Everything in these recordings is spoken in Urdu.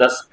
10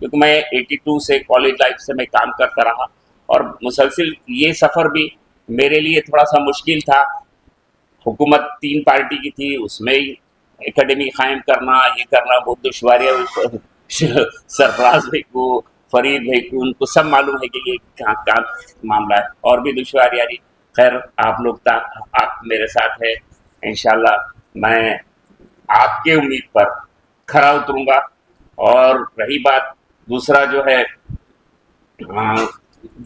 کیونکہ میں 82 سے کالج لائف سے میں کام کرتا رہا، اور مسلسل یہ سفر بھی میرے لیے تھوڑا سا مشکل تھا. حکومت 3 پارٹی کی تھی، اس میں اکیڈمی قائم کرنا، یہ کرنا بہت دشواریاں. سرفراز بھائی کو، فرید بھائی کو، ان کو سب معلوم ہے کہ یہ کہاں معاملہ ہے، اور بھی دشواریاں رہی. خیر آپ لوگ آپ میرے ساتھ ہے، انشاءاللہ میں آپ کے امید پر کھرا اتروں گا. اور رہی بات دوسرا جو ہے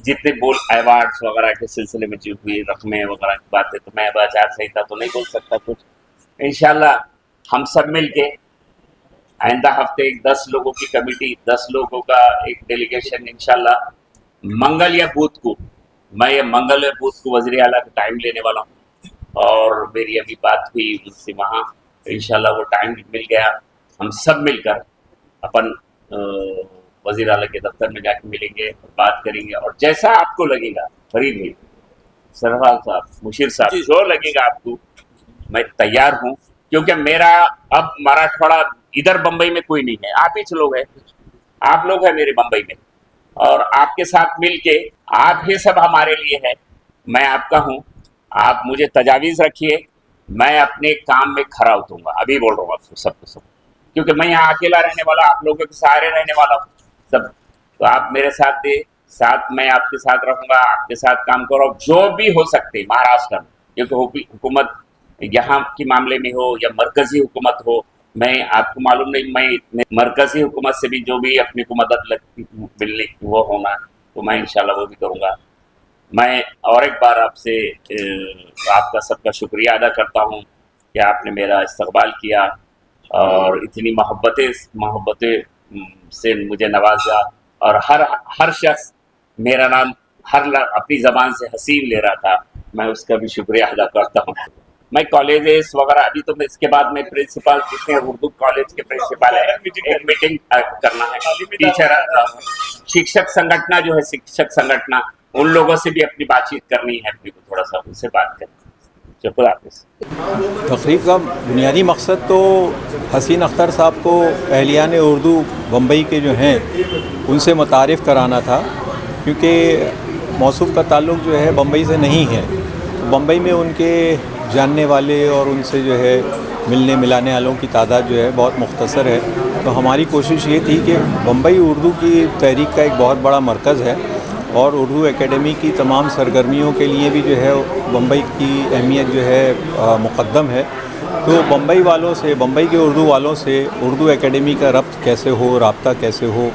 جتنے ایوارڈس وغیرہ کے سلسلے میں جو ہوئی رقمیں وغیرہ کی باتیں، تو میں اب آچار سنہیتا تو نہیں بول سکتا کچھ. انشاءاللہ ہم سب مل کے آئندہ ہفتے 10 لوگوں کی کمیٹی، 10 لوگوں کا ایک ڈیلیگیشن انشاءاللہ منگل یا بدھ کو، میں یہ منگل یا بدھ کو وزیر اعلیٰ کا ٹائم لینے والا ہوں. اور میری ابھی بات ہوئی ان سے وہاں، انشاءاللہ وہ ٹائم مل گیا. ہم سب مل کر اپن وزیر اعلیٰ کے دفتر میں جا کے ملیں گے، بات کریں گے، اور جیسا آپ کو لگے گا، فرید بھائی، سرفراز صاحب، مشیر صاحب، جو لگے گا آپ کو، میں تیار ہوں. کیونکہ میرا اب مراٹھواڑہ ادھر بمبئی میں کوئی نہیں ہے، آپ ہی لوگ ہیں، آپ لوگ ہیں میرے بمبئی میں، اور آپ کے ساتھ مل کے آپ ہی سب ہمارے لیے ہے. میں آپ کا ہوں، آپ مجھے تجاویز رکھیے، میں اپنے کام میں کھرا اتروں گا. ابھی بول رہا ہوں آپ سب کو سب، کیونکہ میں یہاں اکیلا رہنے والا، آپ لوگوں کے سہارے رہنے والا ہوں سب. تو آپ میرے ساتھ دے، ساتھ میں آپ کے ساتھ رہوں گا، آپ کے ساتھ کام کرو جو بھی ہو سکتے مہاراشٹر میں. کیونکہ حکومت یہاں کے معاملے میں ہو یا مرکزی حکومت ہو، میں آپ کو معلوم نہیں، میں مرکزی حکومت سے بھی جو بھی اپنی کو مدد ملنے وہ ہونا، تو میں انشاءاللہ وہ بھی کروں گا. میں اور ایک بار آپ سے آپ کا سب کا شکریہ ادا کرتا ہوں کہ آپ نے میرا استقبال کیا اور اتنی محبتیں سے مجھے نوازا. اور ہر شخص میرا نام اپنی زبان سے حسین لے رہا تھا، میں اس کا بھی شکریہ ادا کرتا ہوں. میں کالجز وغیرہ ابھی تو اس کے بعد میں پرنسپل جتنے اردو کالج کے پرنسپل ہیں، ایک میٹنگ کرنا ہے. ٹیچر شکشک سنگھٹنا جو ہے، شکشک سنگھٹنا، ان لوگوں سے بھی اپنی بات چیت کرنی ہے، اپنی کو تھوڑا سا ان سے بات کرنی. شکریہ حافظ. تقریب کا بنیادی مقصد تو حسین اختر صاحب کو اہلیان اردو بمبئی کے جو ہیں ان سے متعارف کرانا تھا، کیونکہ موصوف کا تعلق جو ہے بمبئی سے نہیں ہے. تو بمبئی میں ان کے جاننے والے اور ان سے جو ہے ملنے ملانے والوں کی تعداد جو ہے بہت مختصر ہے. تو ہماری کوشش یہ تھی کہ بمبئی اردو کی تحریک کا ایک بہت بڑا مرکز ہے، اور اردو اکیڈمی کی تمام سرگرمیوں کے لیے بھی جو ہے بمبئی کی اہمیت جو ہے مقدم ہے. تو بمبئی والوں سے، بمبئی کے اردو والوں سے اردو اکیڈمی کا ربط کیسے ہو، رابطہ کیسے ہو،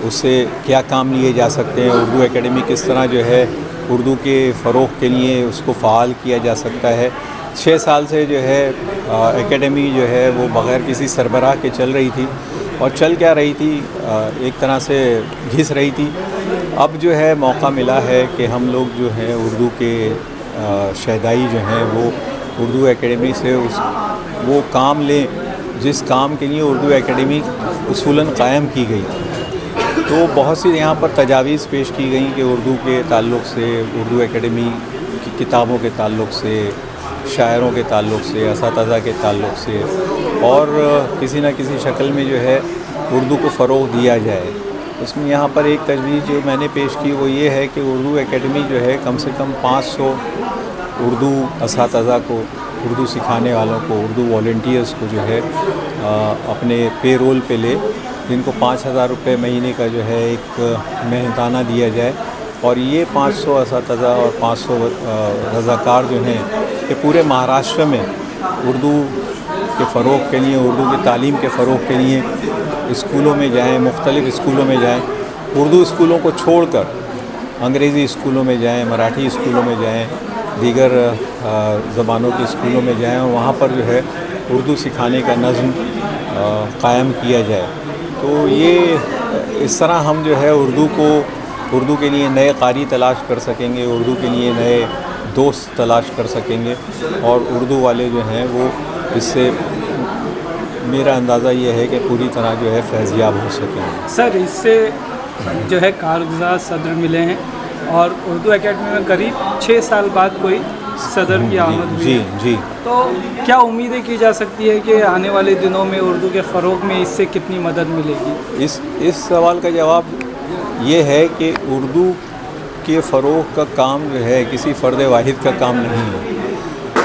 اس سے کیا کام لیے جا سکتے ہیں، اردو اکیڈمی کس طرح جو ہے اردو کے فروغ کے لیے اس کو فعال کیا جا سکتا ہے. 6 سال سے جو ہے اکیڈمی جو ہے وہ بغیر کسی سربراہ کے چل رہی تھی، اور چل کیا رہی تھی، ایک طرح سے گھس رہی تھی. اب جو ہے موقع ملا ہے کہ ہم لوگ جو ہیں اردو کے شہدائی جو ہیں وہ اردو اکیڈمی سے وہ کام لیں جس کام کے لیے اردو اکیڈمی اصولاً قائم کی گئی تھی. تو بہت سی یہاں پر تجاویز پیش کی گئیں کہ اردو کے تعلق سے، اردو اکیڈمی کی کتابوں کے تعلق سے، شاعروں کے تعلق سے، اساتذہ کے تعلق سے، اور کسی نہ کسی شکل میں جو ہے اردو کو فروغ دیا جائے. اس میں یہاں پر ایک تجویز جو میں نے پیش کی وہ یہ ہے کہ اردو اکیڈمی جو ہے کم سے کم 500 اردو اساتذہ کو، اردو سکھانے والوں کو، اردو والنٹیئرس کو جو ہے اپنے پے رول پہ لے، جن کو 5000 روپے مہینے کا جو ہے ایک مہنتانہ دیا جائے. اور یہ 500 اساتذہ اور 500 رضاکار جو ہیں کہ پورے مہاراشٹر میں اردو کے فروغ کے لیے، اردو کی تعلیم کے فروغ کے لیے اسکولوں میں جائیں، مختلف اسکولوں میں جائیں. اردو اسکولوں کو چھوڑ کر انگریزی اسکولوں میں جائیں، مراٹھی اسکولوں میں جائیں، دیگر زبانوں کے اسکولوں میں جائیں، اور وہاں پر جو ہے اردو سکھانے کا نظم قائم کیا جائے. تو یہ اس طرح ہم جو ہے اردو کے لیے نئے قاری تلاش کر سکیں گے، اردو کے لیے نئے دوست تلاش کر سکیں گے، اور اردو والے جو ہیں وہ اس سے میرا اندازہ یہ ہے کہ پوری طرح جو ہے فیض یاب ہو سکیں. سر اس سے جو ہے کارگزار صدر ملے ہیں، اور اردو اکیڈمی میں قریب 6 سال بعد کوئی صدر کی آمد ہوئی جی ہے، جی تو کیا امیدیں کی جا سکتی ہے کہ آنے والے دنوں میں اردو کے فروغ میں اس سے کتنی مدد ملے گی؟ اس سوال کا جواب یہ ہے کہ اردو کے فروغ کا کام جو ہے کسی فرد واحد کا کام نہیں ہے،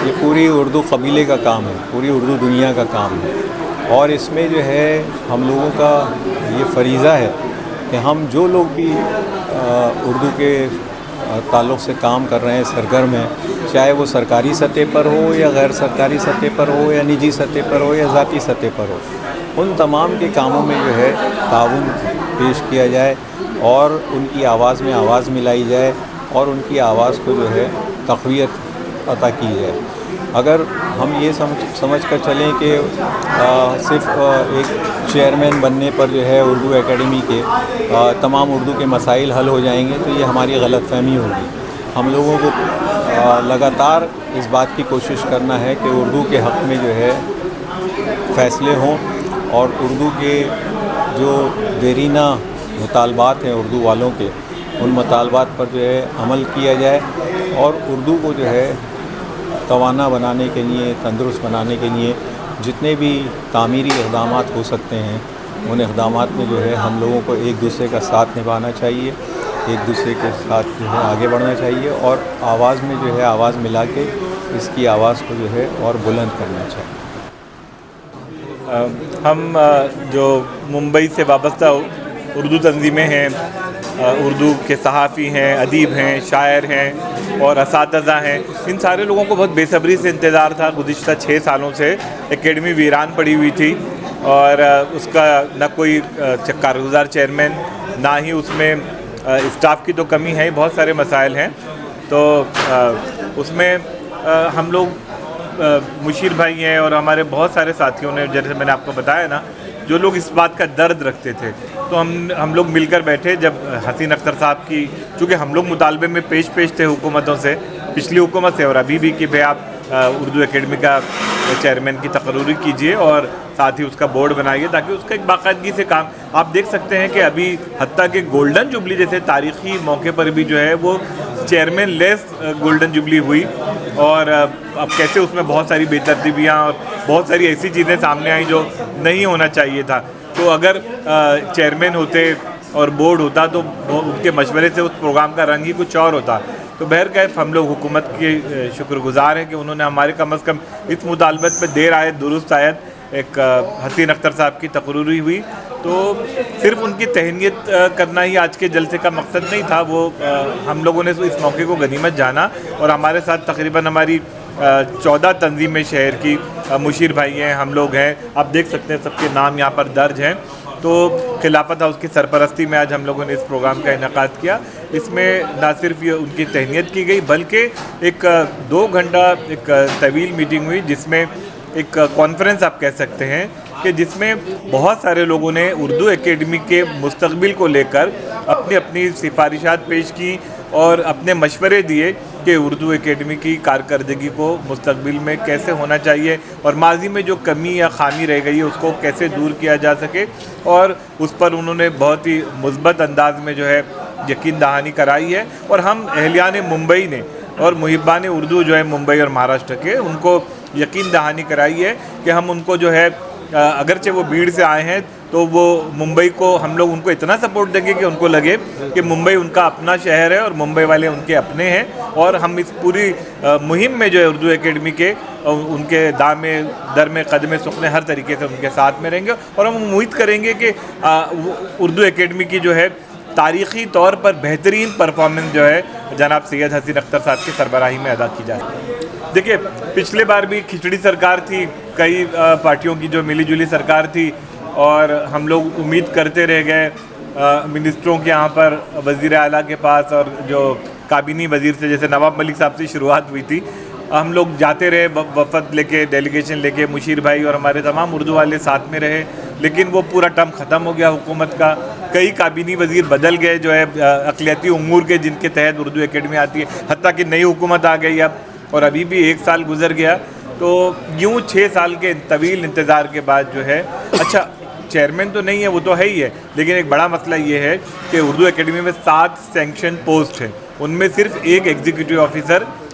یہ پوری اردو قبیلے کا کام ہے، پوری اردو دنیا کا کام ہے، اور اس میں جو ہے ہم لوگوں کا یہ فریضہ ہے کہ ہم جو لوگ بھی اردو کے تعلق سے کام کر رہے ہیں، سرگرم ہیں، چاہے وہ سرکاری سطح پر ہو یا غیر سرکاری سطح پر ہو یا نجی سطح پر ہو یا ذاتی سطح پر ہو، ان تمام کے کاموں میں جو ہے تعاون پیش کیا جائے اور ان کی آواز میں آواز ملائی جائے اور ان کی آواز کو جو ہے تقویت عطا کی جائے۔ اگر ہم یہ سمجھ کر چلیں کہ صرف ایک چیئرمین بننے پر جو ہے اردو اکیڈمی کے تمام اردو کے مسائل حل ہو جائیں گے تو یہ ہماری غلط فہمی ہوگی۔ ہم لوگوں کو لگاتار اس بات کی کوشش کرنا ہے کہ اردو کے حق میں جو ہے فیصلے ہوں اور اردو کے جو دیرینہ مطالبات ہیں اردو والوں کے، ان مطالبات پر جو ہے عمل کیا جائے اور اردو کو جو ہے توانا بنانے کے لیے، تندرست بنانے کے لیے جتنے بھی تعمیری اقدامات ہو سکتے ہیں ان اقدامات میں جو ہے ہم لوگوں کو ایک دوسرے کا ساتھ نبھانا چاہیے، ایک دوسرے کے ساتھ جو ہے آگے بڑھنا چاہیے اور آواز میں جو ہے آواز ملا کے اس کی آواز کو جو ہے اور بلند کرنا چاہیے۔ ہم جو ممبئی سے وابستہ اردو تنظیمیں ہیں، اردو کے صحافی ہیں، ادیب ہیں، شاعر ہیں اور اساتذہ ہیں، ان سارے لوگوں کو بہت بے صبری سے انتظار تھا۔ گزشتہ 6 سالوں سے اکیڈمی ویران پڑی ہوئی تھی اور اس کا نہ کوئی کارگزار چیئرمین، نہ ہی اس میں اسٹاف کی تو کمی ہے، بہت سارے مسائل ہیں۔ تو اس میں ہم لوگ مشیر بھائی ہیں اور ہمارے بہت سارے ساتھیوں نے، جیسے میں نے آپ کو بتایا نا، جو لوگ اس بات کا درد رکھتے تھے، تو ہم لوگ مل کر بیٹھے جب حسین اختر صاحب کی، چونکہ ہم لوگ مطالبے میں پیش تھے حکومتوں سے، پچھلی حکومت سے اور ابھی بھی، کہ بھائی آپ اردو اکیڈمی کا چیئرمین کی تقرری کیجیے اور ساتھ ہی اس کا بورڈ بنائیے تاکہ اس کا ایک باقاعدگی سے کام۔ آپ دیکھ سکتے ہیں کہ ابھی حتیٰ کہ گولڈن جوبلی جیسے تاریخی موقع پر بھی جو ہے وہ چیئرمین لیس گولڈن جوبلی ہوئی، اور اب کیسے اس میں بہت ساری بے ترتیبیاں اور بہت ساری ایسی چیزیں سامنے آئیں جو نہیں ہونا چاہیے تھا۔ تو اگر چیئرمین ہوتے اور بورڈ ہوتا تو ان کے مشورے سے اس پروگرام کا رنگ ہی کچھ اور ہوتا۔ تو بہرکیف ہم لوگ حکومت کے شکر گزار ہیں کہ انہوں نے ہمارے کم از کم اس مطالبت پہ دیر آیت درست آیت ایک حسین اختر صاحب کی تقرری ہوئی، تو صرف ان کی تہنیت کرنا ہی آج کے جلسے کا مقصد نہیں تھا، وہ ہم لوگوں نے اس موقع کو غنیمت جانا، اور ہمارے ساتھ تقریباً ہماری 14 تنظیمیں شہر کی، مشیر بھائی ہیں، ہم لوگ ہیں، آپ دیکھ سکتے ہیں سب کے نام یہاں پر درج ہیں۔ تو خلافت ہاؤس کی سرپرستی میں آج ہم لوگوں نے اس پروگرام کا انعقاد کیا۔ اس میں نہ صرف یہ ان کی تہنیت کی گئی بلکہ ایک 2 گھنٹہ ایک طویل میٹنگ ہوئی، جس میں ایک کانفرنس آپ کہہ سکتے ہیں، کہ جس میں بہت سارے لوگوں نے اردو اکیڈمی کے مستقبل کو لے کر اپنی اپنی سفارشات پیش کی اور اپنے مشورے دیے کہ اردو اکیڈمی کی کارکردگی کو مستقبل میں کیسے ہونا چاہیے اور ماضی میں جو کمی یا خامی رہ گئی ہے اس کو کیسے دور کیا جا سکے، اور اس پر انہوں نے بہت ہی مثبت انداز میں جو ہے یقین دہانی کرائی ہے۔ اور ہم اہلیان ممبئی نے اور محبان اردو جو ہے ممبئی اور مہاراشٹر کے، ان کو یقین دہانی کرائی ہے کہ ہم ان کو جو ہے، اگرچہ وہ بھیڑ سے آئے ہیں، تو وہ ممبئی کو ہم لوگ ان کو اتنا سپورٹ دیں گے کہ ان کو لگے کہ ممبئی ان کا اپنا شہر ہے اور ممبئی والے ان کے اپنے ہیں، اور ہم اس پوری مہم میں جو ہے اردو اکیڈمی کے ان کے دامے درمے قدمے سخنے ہر طریقے سے ان کے ساتھ میں رہیں گے، اور ہم امید کریں گے کہ اردو اکیڈمی کی جو ہے تاریخی طور پر بہترین پرفارمنس جو ہے جناب سید حسین اختر صاحب کی سربراہی میں ادا کی جائے۔ دیکھیے، پچھلے بار بھی کھچڑی سرکار تھی، کئی پارٹیوں کی جو ملی جلی سرکار تھی، اور ہم لوگ امید کرتے رہ گئے منسٹروں کے یہاں پر، وزیر اعلیٰ کے پاس، اور جو کابینی وزیر سے جیسے نواب ملک صاحب سے شروعات ہوئی تھی، ہم لوگ جاتے رہے وفد لے کے، ڈیلیگیشن لے کے، مشیر بھائی اور ہمارے تمام اردو والے ساتھ میں رہے، لیکن وہ پورا ٹرم ختم ہو گیا حکومت کا۔ کئی کابینی وزیر بدل گئے جو ہے اقلیتی امور کے، جن کے تحت اردو اکیڈمی آتی ہے، حتیٰ کہ نئی حکومت آ گئی اب، اور ابھی بھی 1 سال گزر گیا۔ تو یوں 6 سال کے طویل انتظار کے بعد جو ہے، اچھا چیئرمین تو نہیں ہے، وہ تو ہے ہی ہے، لیکن ایک بڑا مسئلہ یہ ہے کہ اردو اکیڈمی میں 7 سینکشن پوسٹ ہیں، ان میں صرف 1 ایگزیکٹو آفیسر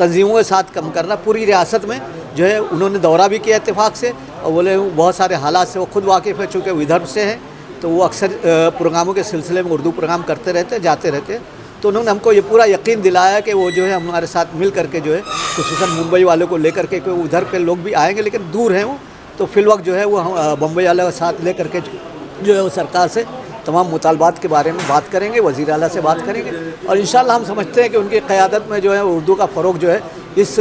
تنظیموں کے ساتھ کم کرنا. پوری ریاست میں جو ہے انہوں نے دورہ بھی کیا اتفاق سے, اور بولے بہت سارے حالات سے وہ خود واقف ہے, چونکہ وہ ادھر سے ہیں تو وہ اکثر پروگراموں کے سلسلے میں اردو پروگرام کرتے رہتے جاتے رہتے. تو انہوں نے ہم کو یہ پورا یقین دلایا کہ وہ جو ہے ہمارے ساتھ مل کر کے جو ہے خصوصاً ممبئی والوں کو لے کر کے, کہ ادھر کے لوگ بھی آئیں گے لیکن دور ہیں وہ, تو فی الوقت جو ہے وہ بمبئی والوں کے ساتھ لے کر کے جو ہے وہ سرکار سے تمام مطالبات کے بارے میں بات کریں گے, وزیر اعلیٰ سے بات کریں گے, اور انشاءاللہ ہم سمجھتے ہیں کہ ان کی قیادت میں جو ہے اردو کا فروغ جو ہے اس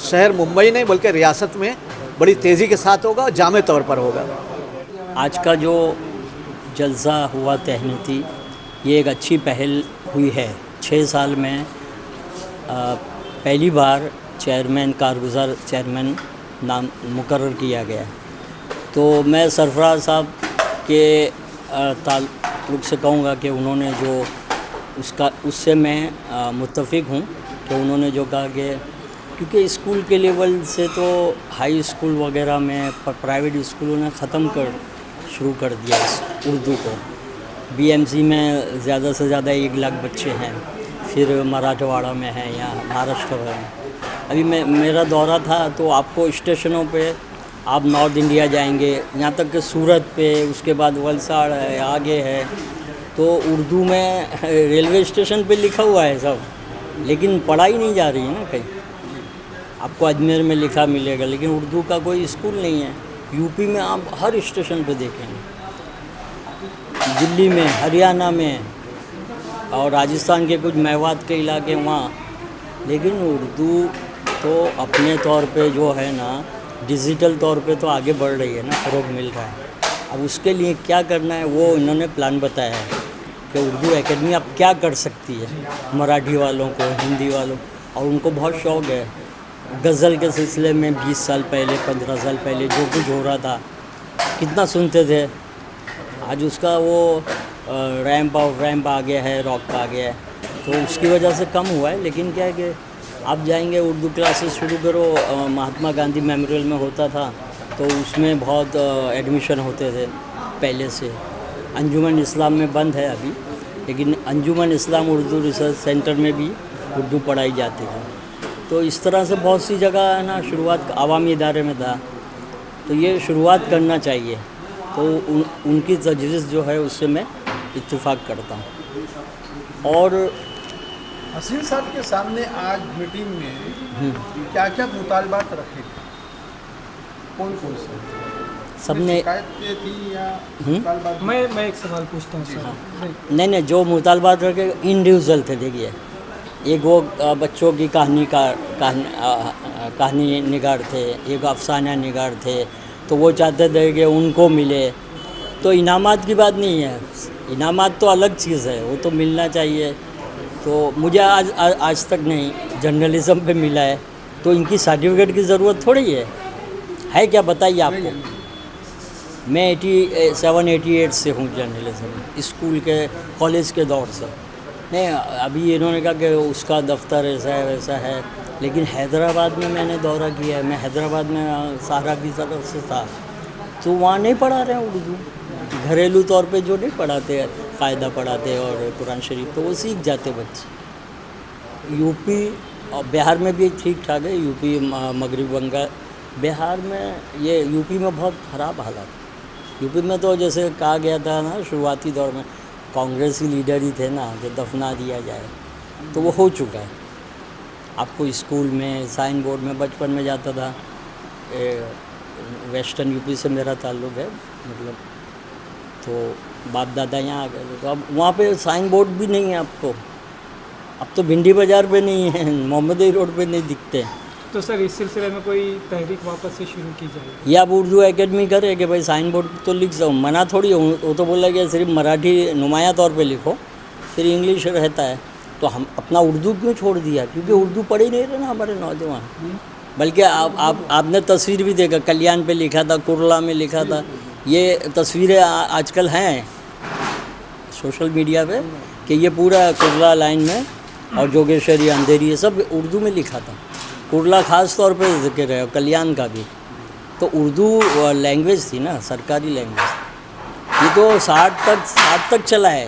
شہر ممبئی نہیں بلکہ ریاست میں بڑی تیزی کے ساتھ ہوگا, جامع طور پر ہوگا. آج کا جو جلسہ ہوا تہنیتی, یہ ایک اچھی پہل ہوئی ہے. 6 سال میں پہلی بار چیئرمین, کارگزار چیئرمین نام مقرر کیا گیا. تو میں سرفراز صاحب کے تعلق سے کہوں گا کہ انہوں نے جو اس سے میں متفق ہوں کہ انہوں نے جو کہا کہ کیونکہ اسکول کے لیول سے تو ہائی اسکول وغیرہ میں پرائیویٹ اسکولوں نے ختم شروع کر دیا اردو کو. بی ایم سی میں زیادہ سے زیادہ 1 لاکھ بچے ہیں, پھر مراٹھواڑہ میں ہیں یا مہاراشٹر میں. ابھی میرا دورہ تھا تو آپ کو اسٹیشنوں پہ آپ نارتھ انڈیا جائیں گے, یہاں تک کہ سورت پہ, اس کے بعد ولساڑ ہے, آگے ہے, تو اردو میں ریلوے اسٹیشن پہ لکھا ہوا ہے سب, لیکن پڑھائی نہیں جا رہی ہے نا کہیں. آپ کو اجمیر میں لکھا ملے گا لیکن اردو کا کوئی اسکول نہیں ہے. یو پی میں آپ ہر اسٹیشن پہ دیکھیں گے, دلی میں, ہریانہ میں, اور راجستھان کے کچھ میوات کے علاقے وہاں. لیکن اردو تو اپنے طور پہ جو ہے نا ڈیجیٹل طور پہ تو آگے بڑھ رہی ہے نا, فروغ مل رہا ہے. اب اس کے لیے کیا کرنا ہے وہ انہوں نے پلان بتایا ہے کہ اردو اکیڈمی اب کیا کر سکتی ہے مراٹھی والوں کو, ہندی والوں, اور ان کو بہت شوق ہے. غزل کے سلسلے میں 20 سال پہلے 15 سال پہلے جو کچھ ہو رہا تھا کتنا سنتے تھے, آج اس کا وہ ریمپ آ گیا ہے, راک آ گیا ہے, تو اس کی وجہ سے کم ہوا ہے. لیکن کیا ہے کہ آپ جائیں گے اردو کلاسز شروع کرو, مہاتما گاندھی میموریل میں ہوتا تھا تو اس میں بہت ایڈمیشن ہوتے تھے پہلے سے. انجمن اسلام میں بند ہے ابھی, لیکن انجمن اسلام اردو ریسرچ سینٹر میں بھی اردو پڑھائی جاتی ہے. تو اس طرح سے بہت سی جگہ ہے نا, شروعات عوامی ادارے میں تھا, تو یہ شروعات کرنا چاہیے. تو ان کی تجویز جو ہے اس سے میں اتفاق کرتا ہوں. اور حسین صاحب کے سامنے آج میٹنگ میں کیا کیا مطالبات رکھے گئے, کون سے سب نے شکایتیں تھیں یا مطالبات؟ میں ایک سوال پوچھتا ہوں سر. نہیں جو مطالبات رکھے انڈیویژل تھے. دیکھیے ایک وہ بچوں کی کہانی نگار تھے, ایک افسانہ نگار تھے, تو وہ چاہتے تھے کہ ان کو ملے. تو انعامات کی بات نہیں ہے, انعامات تو الگ چیز ہے, وہ تو ملنا چاہیے. تو مجھے آج تک نہیں جرنلزم پہ ملا ہے, تو ان کی سرٹیفکیٹ کی ضرورت تھوڑی ہے کیا بتائیے آپ کو. میں 87-88 سے ہوں جرنلزم, اسکول کے کالج کے دور سے. نہیں ابھی انہوں نے کہا کہ اس کا دفتر ایسا ہے ویسا ہے, لیکن حیدرآباد میں نے دورہ کیا ہے. میں حیدرآباد میں سہارا کی طرف سے تھا, تو وہاں نہیں پڑھا رہے ہیں اردو. گھریلو طور پہ جو نہیں پڑھاتے, قاعدہ پڑھاتے اور قرآن شریف, تو وہ سیکھ جاتے بچے. یو پی اور بہار میں بھی ٹھیک ٹھاک ہے, یو پی مغرب بنگال. بہار میں یہ یو پی میں بہت خراب حالات. یو پی میں تو جیسے کہا گیا تھا نا شروعاتی دور میں, کانگریسی لیڈر ہی تھے نا کہ دفنا دیا جائے, تو وہ ہو چکا ہے. آپ کو اسکول میں سائن بورڈ میں بچپن میں جاتا تھا, ویسٹرن یو پی سے میرا تعلق ہے مطلب, تو باپ دادا یہاں آ گئے تھے, تو اب وہاں پہ سائن بورڈ بھی نہیں ہے آپ کو. اب تو بھنڈی بازار پہ نہیں ہے, محمدی روڈ پہ نہیں دکھتے. تو سر اس سلسلے میں کوئی تحریک واپس سے شروع کی جائے, یا آپ اردو اکیڈمی کرے کہ بھائی سائن بورڈ تو لکھ جاؤ, منع تھوڑی. وہ تو بولا کہ صرف مراٹھی نمایاں طور پہ لکھو, پھر انگلش رہتا ہے. تو ہم اپنا اردو کیوں چھوڑ دیا, کیونکہ اردو پڑھ ہی نہیں رہے نا ہمارے نوجوان. بلکہ آپ نے تصویر بھی دیکھا, کلیان پہ لکھا تھا, کرلا میں لکھا تھا. یہ تصویریں آج کل ہیں سوشل میڈیا پہ کہ یہ پورا کرلا لائن میں اور جوگیشوری اندھیری یہ سب اردو میں لکھا تھا. کرلا خاص طور پہ ذکر ہے, کلیان کا بھی. تو اردو لینگویج تھی نا, سرکاری لینگویج. یہ تو 60 تک چلا ہے.